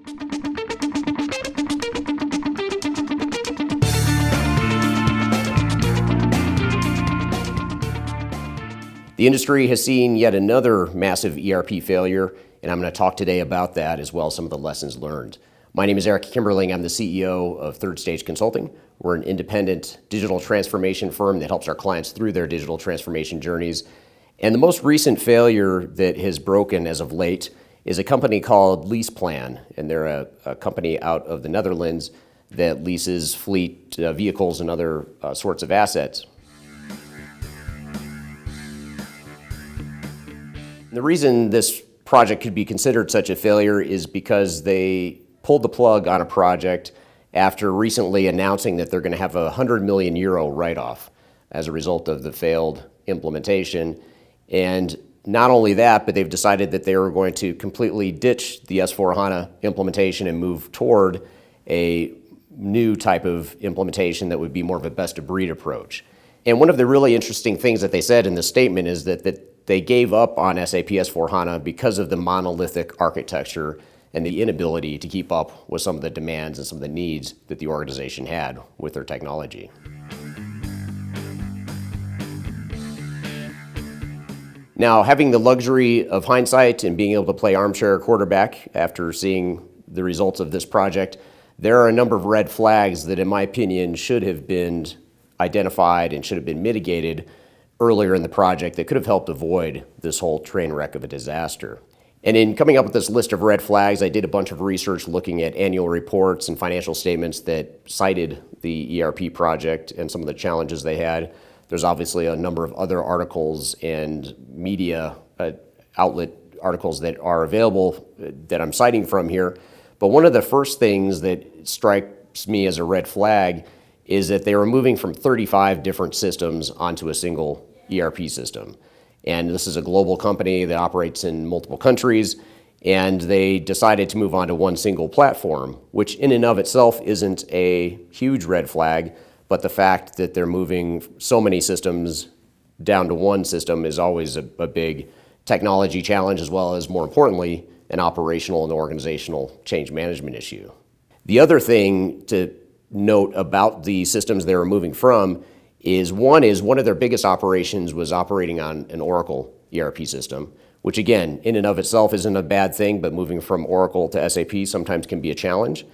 The industry has seen yet another massive ERP failure, and I'm going to talk today about that as well as some of the lessons learned. My name is Eric Kimberling. I'm the CEO of Third Stage Consulting. We're an independent digital transformation firm that helps our clients through their digital transformation journeys. And the most recent failure that has broken as of late is a company called LeasePlan, and they're a company out of the Netherlands that leases fleet vehicles and other sorts of assets. The reason this project could be considered such a failure is because they pulled the plug on a project after recently announcing that they're going to have a €100 million write-off as a result of the failed implementation. And not only that, but they've decided that they were going to completely ditch the S4HANA implementation and move toward a new type of implementation that would be more of a best-of-breed approach. And one of the really interesting things that they said in the statement is that they gave up on SAP S4HANA because of the monolithic architecture and the inability to keep up with some of the demands and some of the needs that the organization had with their technology. Now, having the luxury of hindsight and being able to play armchair quarterback after seeing the results of this project, there are a number of red flags that, in my opinion, should have been identified and should have been mitigated earlier in the project that could have helped avoid this whole train wreck of a disaster. And in coming up with this list of red flags, I did a bunch of research looking at annual reports and financial statements that cited the ERP project and some of the challenges they had. There's obviously a number of other articles and media outlet articles that are available that I'm citing from here. But one of the first things that strikes me as a red flag is that they were moving from 35 different systems onto a single ERP system. And this is a global company that operates in multiple countries, and they decided to move on to one single platform, which in and of itself isn't a huge red flag, but the fact that they're moving so many systems down to one system is always a big technology challenge, as well as, more importantly, an operational and organizational change management issue. The other thing to note about the systems they were moving from is one of their biggest operations was operating on an Oracle ERP system, which again, in and of itself isn't a bad thing, but moving from Oracle to SAP sometimes can be a challenge.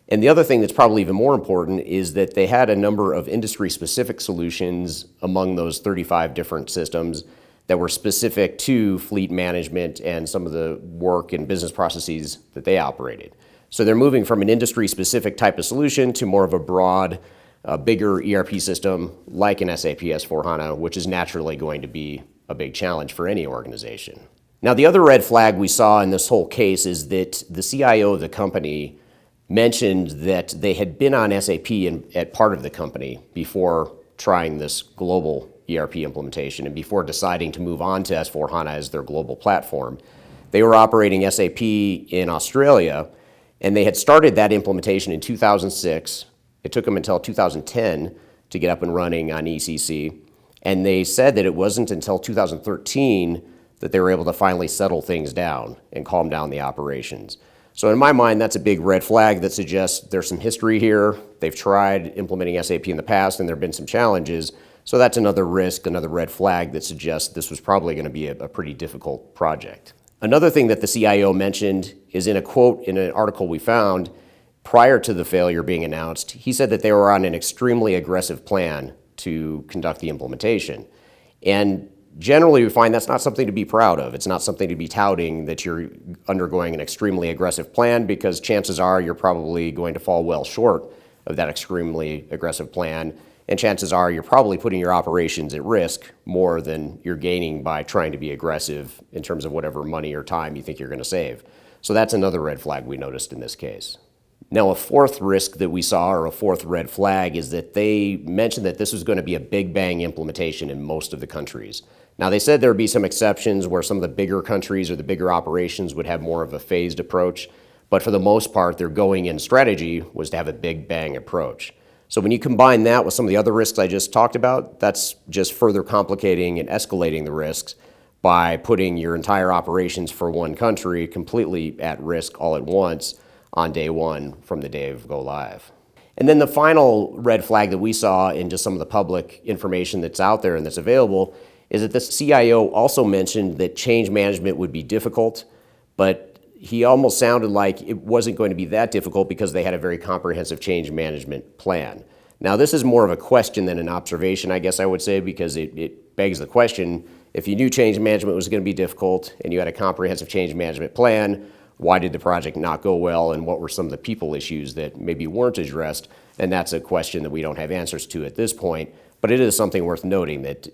And the other thing that's probably even more important is that they had a number of industry-specific solutions among those 35 different systems that were specific to fleet management and some of the work and business processes that they operated. So they're moving from an industry-specific type of solution to more of a broad, bigger ERP system like an SAP S4HANA, which is naturally going to be a big challenge for any organization. Now, the other red flag we saw in this whole case is that the CIO of the company mentioned that they had been on SAP at part of the company before trying this global ERP implementation and before deciding to move on to S4HANA as their global platform. They were operating SAP in Australia, and they had started that implementation in 2006. It took them until 2010 to get up and running on ECC. And they said that it wasn't until 2013 that they were able to finally settle things down and calm down the operations. So in my mind, that's a big red flag that suggests there's some history here. They've tried implementing SAP in the past and there have been some challenges. So that's another risk, another red flag that suggests this was probably going to be a pretty difficult project. Another thing that the CIO mentioned is in a quote in an article we found prior to the failure being announced. He said that they were on an extremely aggressive plan to conduct the implementation. And generally, we find that's not something to be proud of. It's not something to be touting that you're undergoing an extremely aggressive plan, because chances are you're probably going to fall well short of that extremely aggressive plan. And chances are you're probably putting your operations at risk more than you're gaining by trying to be aggressive in terms of whatever money or time you think you're going to save. So that's another red flag we noticed in this case. Now, a fourth risk that we saw, or a fourth red flag, is that they mentioned that this was going to be a big bang implementation in most of the countries. Now, they said there would be some exceptions where some of the bigger countries or the bigger operations would have more of a phased approach, but for the most part, their going-in strategy was to have a big bang approach. So when you combine that with some of the other risks I just talked about, that's just further complicating and escalating the risks by putting your entire operations for one country completely at risk all at once. on day one from the day of go live. And then the final red flag that we saw in just some of the public information that's out there and that's available is that the CIO also mentioned that change management would be difficult, but he almost sounded like it wasn't going to be that difficult because they had a very comprehensive change management plan. Now, this is more of a question than an observation, I guess I would say, because it begs the question, if you knew change management was going to be difficult and you had a comprehensive change management plan, why did the project not go well, and what were some of the people issues that maybe weren't addressed? And that's a question that we don't have answers to at this point, but it is something worth noting that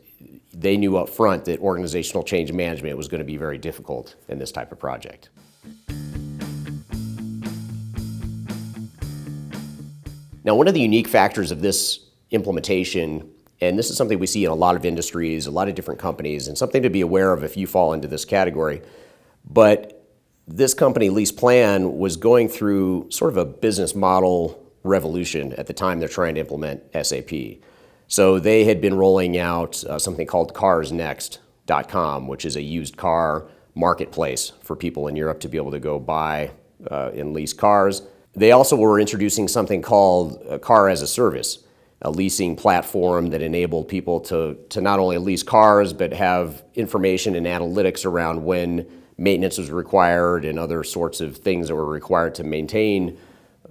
they knew up front that organizational change management was going to be very difficult in this type of project. Now, one of the unique factors of this implementation, and this is something we see in a lot of industries, a lot of different companies, and something to be aware of if you fall into this category, but this company, LeasePlan, was going through sort of a business model revolution at the time they're trying to implement SAP. So they had been rolling out something called carsnext.com, which is a used car marketplace for people in Europe to be able to go buy and lease cars. They also were introducing something called Car as a Service, a leasing platform that enabled people to not only lease cars, but have information and analytics around when maintenance was required and other sorts of things that were required to maintain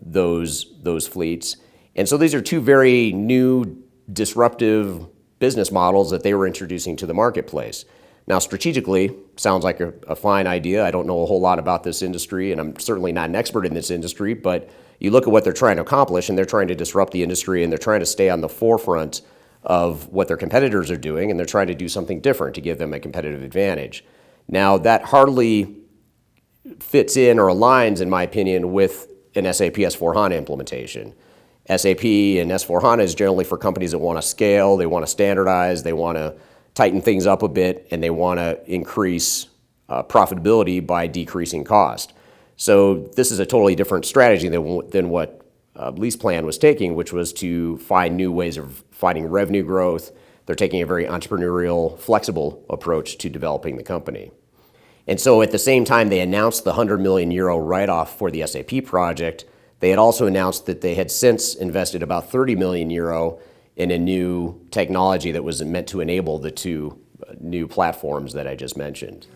those fleets. And so these are two very new, disruptive business models that they were introducing to the marketplace. Now, strategically, sounds like a fine idea. I don't know a whole lot about this industry, and I'm certainly not an expert in this industry, but you look at what they're trying to accomplish, and they're trying to disrupt the industry, and they're trying to stay on the forefront of what their competitors are doing, and they're trying to do something different to give them a competitive advantage. Now, that hardly fits in or aligns, in my opinion, with an SAP S4HANA implementation. SAP and S4HANA is generally for companies that want to scale, they want to standardize, they want to tighten things up a bit, and they want to increase profitability by decreasing cost. So this is a totally different strategy than what LeasePlan was taking, which was to find new ways of finding revenue growth. They're taking a very entrepreneurial, flexible approach to developing the company. And so at the same time they announced the €100 million write-off for the SAP project, they had also announced that they had since invested about €30 million in a new technology that was meant to enable the two new platforms that I just mentioned.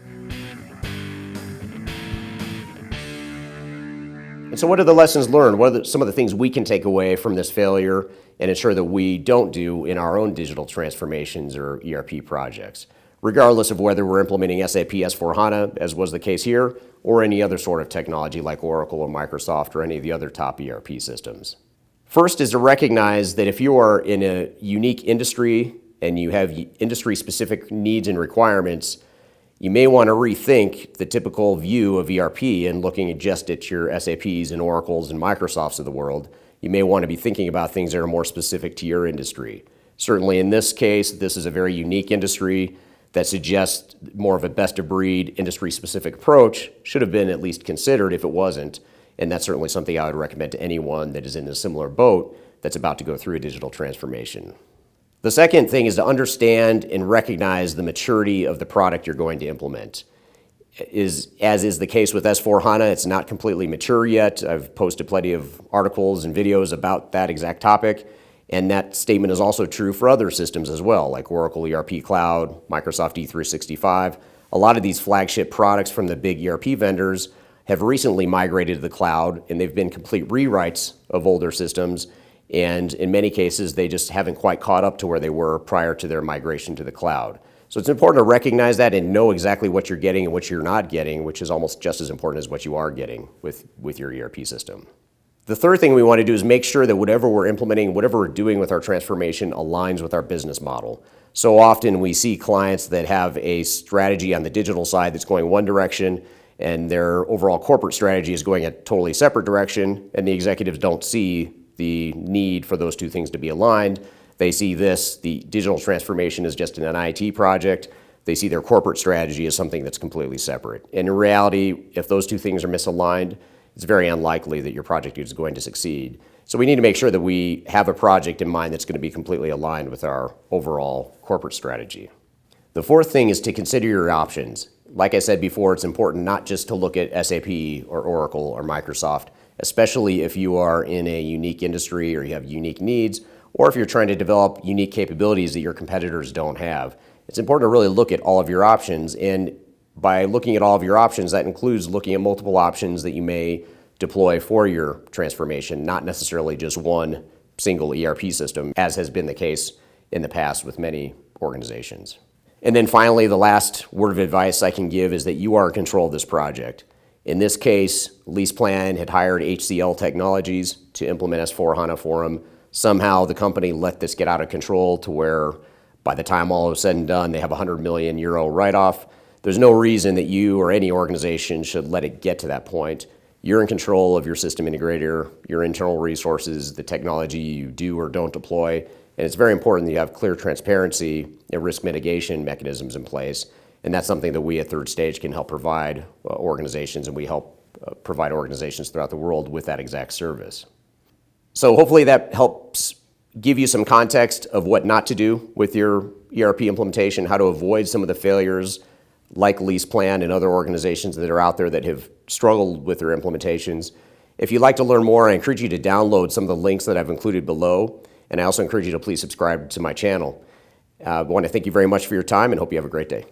And so what are the lessons learned? What are some of the things we can take away from this failure and ensure that we don't do in our own digital transformations or ERP projects, regardless of whether we're implementing SAP S4HANA, as was the case here, or any other sort of technology like Oracle or Microsoft or any of the other top ERP systems? First is to recognize that if you are in a unique industry and you have industry-specific needs and requirements, you may want to rethink the typical view of ERP and looking just at your SAPs and Oracles and Microsofts of the world. You may want to be thinking about things that are more specific to your industry. Certainly in this case, this is a very unique industry that suggests more of a best-of-breed, industry-specific approach should have been at least considered if it wasn't. And that's certainly something I would recommend to anyone that is in a similar boat that's about to go through a digital transformation. The second thing is to understand and recognize the maturity of the product you're going to implement. As is the case with S4HANA, it's not completely mature yet. I've posted plenty of articles and videos about that exact topic, and that statement is also true for other systems as well, like Oracle ERP Cloud, Microsoft E365. A lot of these flagship products from the big ERP vendors have recently migrated to the cloud, and they've been complete rewrites of older systems, and in many cases, they just haven't quite caught up to where they were prior to their migration to the cloud. So it's important to recognize that and know exactly what you're getting and what you're not getting, which is almost just as important as what you are getting with your ERP system. The third thing we want to do is make sure that whatever we're implementing, whatever we're doing with our transformation aligns with our business model. So often we see clients that have a strategy on the digital side that's going one direction, and their overall corporate strategy is going a totally separate direction, and the executives don't see the need for those two things to be aligned. They see this, the digital transformation, as just an IT project. They see their corporate strategy as something that's completely separate. And in reality, if those two things are misaligned, it's very unlikely that your project is going to succeed. So we need to make sure that we have a project in mind that's going to be completely aligned with our overall corporate strategy. The fourth thing is to consider your options. Like I said before, it's important not just to look at SAP or Oracle or Microsoft especially if you are in a unique industry or you have unique needs, or if you're trying to develop unique capabilities that your competitors don't have. It's important to really look at all of your options, and by looking at all of your options, that includes looking at multiple options that you may deploy for your transformation, not necessarily just one single ERP system, as has been the case in the past with many organizations. And then finally, the last word of advice I can give is that you are in control of this project. In this case, LeasePlan had hired HCL Technologies to implement S4HANA for them. Somehow the company let this get out of control to where by the time all is said and done, they have a €100 million write-off. There's no reason that you or any organization should let it get to that point. You're in control of your system integrator, your internal resources, the technology you do or don't deploy, and it's very important that you have clear transparency and risk mitigation mechanisms in place, and that's something that we at Third Stage can help provide organizations, and we help provide organizations throughout the world with that exact service. So hopefully that helps give you some context of what not to do with your ERP implementation, how to avoid some of the failures like LeasePlan and other organizations that are out there that have struggled with their implementations. If you'd like to learn more, I encourage you to download some of the links that I've included below, and I also encourage you to please subscribe to my channel. I want to thank you very much for your time and hope you have a great day.